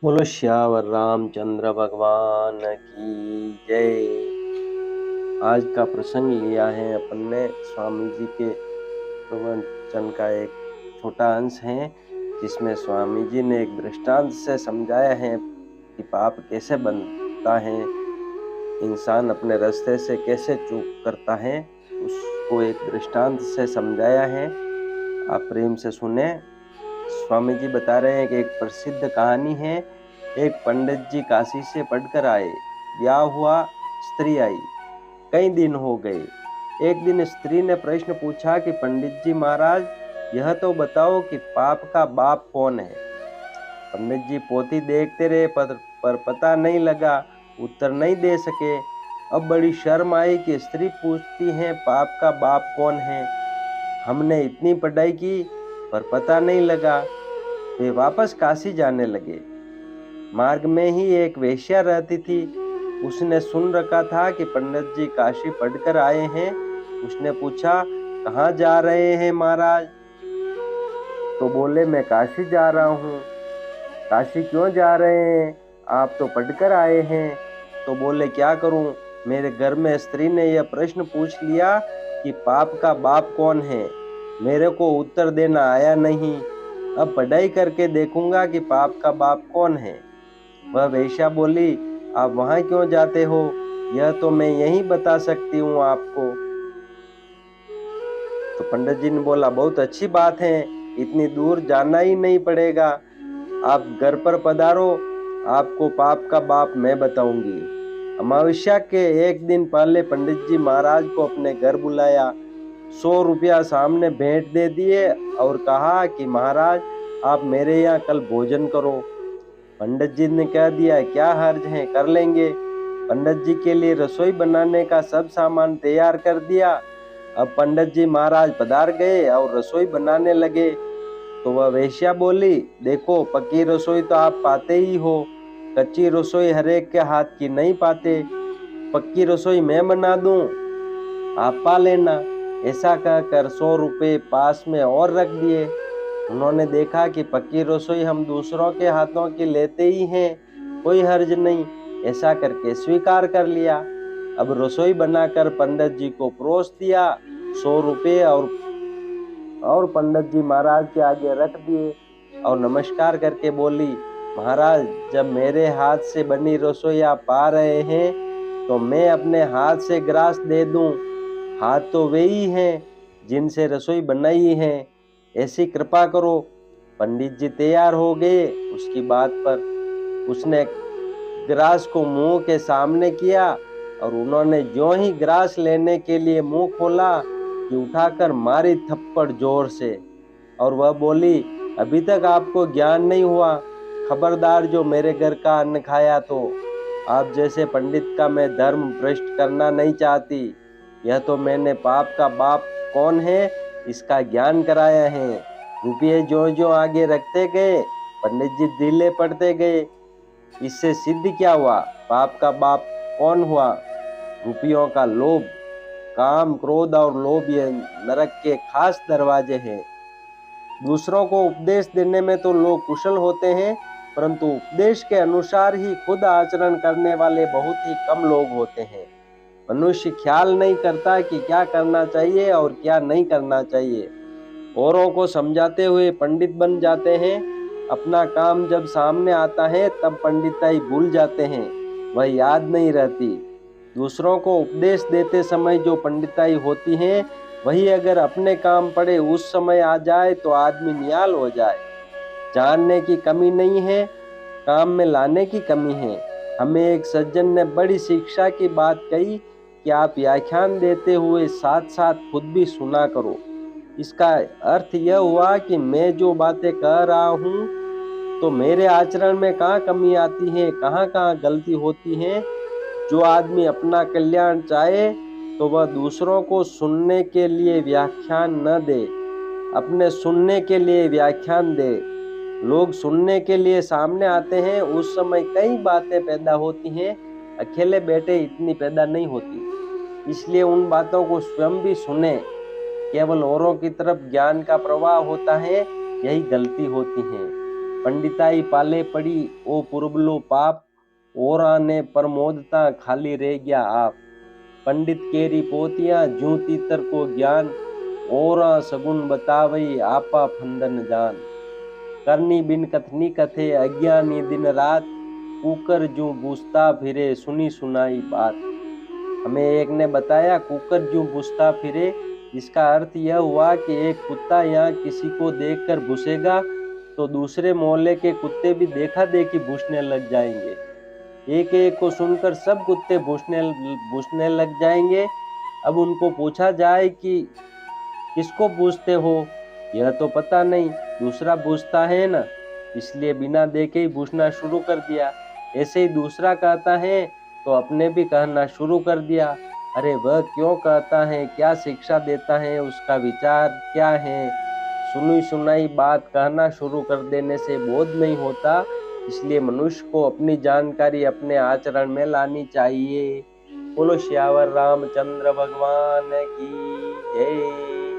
बोलो श्यावर रामचंद्र भगवान की जय। आज का प्रसंग लिया है अपन ने स्वामी जी के प्रवचन का एक छोटा अंश है, जिसमें स्वामी जी ने एक दृष्टांत से समझाया है कि पाप कैसे बनता है, इंसान अपने रास्ते से कैसे चूक करता है, उसको एक दृष्टांत से समझाया है। आप प्रेम से सुने। स्वामी जी बता रहे हैं कि एक प्रसिद्ध कहानी है। एक पंडित जी काशी से पढ़कर आए, ब्याह हुआ, स्त्री आई, कई दिन हो गए। एक दिन स्त्री ने प्रश्न पूछा कि पंडित जी महाराज, यह तो बताओ कि पाप का बाप कौन है। पंडित जी पोथी देखते रहे पर पता नहीं लगा, उत्तर नहीं दे सके। अब बड़ी शर्म आई कि स्त्री पूछती है पाप का बाप कौन है। हमने इतनी पढ़ाई की पर पता नहीं लगा। वे वापस काशी जाने लगे। मार्ग में ही एक वेश्या रहती थी। उसने सुन रखा था कि पंडित जी काशी पढ़कर आए हैं। उसने पूछा, कहाँ जा रहे हैं महाराज। तो बोले, मैं काशी जा रहा हूँ। काशी क्यों जा रहे हैं, आप तो पढ़कर आए हैं। तो बोले, क्या करूं, मेरे घर में स्त्री ने यह प्रश्न पूछ लिया कि पाप का बाप कौन है। मेरे को उत्तर देना आया नहीं। अब पढ़ाई करके देखूंगा कि पाप का बाप कौन है। वह वेश्या बोली, आप वहां क्यों जाते हो, यह तो मैं यहीं बता सकती हूँ आपको। तो पंडित जी ने बोला, बहुत अच्छी बात है, इतनी दूर जाना ही नहीं पड़ेगा, आप घर पर पधारो, आपको पाप का बाप मैं बताऊंगी। अमावस्या के एक दिन पहले पंडित जी महाराज को अपने घर बुलाया, 100 रुपया सामने भेंट दे दिए और कहा कि महाराज, आप मेरे यहाँ कल भोजन करो। पंडित जी ने कह दिया, क्या हर्ज है, कर लेंगे। पंडित जी के लिए रसोई बनाने का सब सामान तैयार कर दिया। अब पंडित जी महाराज पधार गए और रसोई बनाने लगे। तो वह वेश्या बोली, देखो पक्की रसोई तो आप पाते ही हो, कच्ची रसोई हरेक के हाथ की नहीं पाते। पक्की रसोई मैं बना दूं, आप पा लेना। ऐसा कहकर 100 रुपये पास में और रख दिए। उन्होंने देखा कि पक्की रसोई हम दूसरों के हाथों की लेते ही हैं, कोई हर्ज नहीं। ऐसा करके स्वीकार कर लिया। अब रसोई बनाकर पंडित जी को परोस दिया। 100 रुपये और पंडित जी महाराज के आगे रख दिए और नमस्कार करके बोली, महाराज, जब मेरे हाथ से बनी रसोई आप पा रहे हैं तो मैं अपने हाथ से ग्रास दे दूं। हाथ तो वे ही हैं जिनसे रसोई बनाई है, ऐसी कृपा करो। पंडित जी तैयार हो गए। उसकी बात पर उसने ग्रास को मुंह के सामने किया और उन्होंने ज्यों ही ग्रास लेने के लिए मुंह खोला कि उठाकर मारी थप्पड़ जोर से। और वह बोली, अभी तक आपको ज्ञान नहीं हुआ, खबरदार जो मेरे घर का अन्न खाया तो। आप जैसे पंडित का मैं धर्म भ्रष्ट करना नहीं चाहती। यह तो मैंने पाप का बाप कौन है इसका ज्ञान कराया है। रुपये जो जो आगे रखते गए, पंडित जी ढीले पड़ते गए। इससे सिद्ध क्या हुआ, पाप का बाप कौन हुआ। रुपयों का लोभ, काम, क्रोध और लोभ ये नरक के खास दरवाजे हैं। दूसरों को उपदेश देने में तो लोग कुशल होते हैं, परंतु उपदेश के अनुसार ही खुद आचरण करने वाले बहुत ही कम लोग होते हैं। मनुष्य ख्याल नहीं करता कि क्या करना चाहिए और क्या नहीं करना चाहिए। औरों को समझाते हुए पंडित बन जाते हैं, अपना काम जब सामने आता है तब पंडिताई भूल जाते हैं, वह याद नहीं रहती। दूसरों को उपदेश देते समय जो पंडिताई होती है, वही अगर अपने काम पड़े उस समय आ जाए तो आदमी निहाल हो जाए। जानने की कमी नहीं है, काम में लाने की कमी है। हमें एक सज्जन ने बड़ी शिक्षा की बात कही कि आप व्याख्यान देते हुए साथ साथ खुद भी सुना करो। इसका अर्थ यह हुआ कि मैं जो बातें कह रहा हूँ तो मेरे आचरण में कहाँ कमी आती है, कहाँ कहाँ गलती होती है। जो आदमी अपना कल्याण चाहे तो वह दूसरों को सुनने के लिए व्याख्यान न दे, अपने सुनने के लिए व्याख्यान दे। लोग सुनने के लिए सामने आते हैं, उस समय कई बातें पैदा होती हैं, अकेले बैठे इतनी पैदा नहीं होती। इसलिए उन बातों को स्वयं भी सुने। केवल औरों की तरफ ज्ञान का प्रवाह होता है, यही गलती होती है। पंडिताई पाले पड़ी ओ पुरबलो पाप, ओरा ने प्रमोदता खाली रह गया आप। पंडित केरी पोतियां जूं तीतर को ज्ञान, ओरा सगुन बतावई आपा फंदन जान। करनी बिन कथनी कथे अज्ञानी दिन रात, कुकर जूं बूझता फिरे सुनी सुनाई बात। हमें एक ने बताया कुकर जूं बूझता फिरे, इसका अर्थ यह हुआ कि एक कुत्ता यहाँ किसी को देखकर भूसेगा तो दूसरे मोहल्ले के कुत्ते भी देखा देखी भूसने लग जाएंगे। एक एक को सुनकर सब कुत्ते भूसने लग जाएंगे। अब उनको पूछा जाए कि किसको पूछते हो, यह तो पता नहीं, दूसरा पूछता है ना, इसलिए बिना देखे ही पूछना शुरू कर दिया। ऐसे ही दूसरा कहता है तो अपने भी कहना शुरू कर दिया। अरे वह क्यों कहता है, क्या शिक्षा देता है, उसका विचार क्या है। सुनी सुनाई बात कहना शुरू कर देने से बोध नहीं होता, इसलिए मनुष्य को अपनी जानकारी अपने आचरण में लानी चाहिए। बोलो श्यावर रामचंद्र भगवान की जय।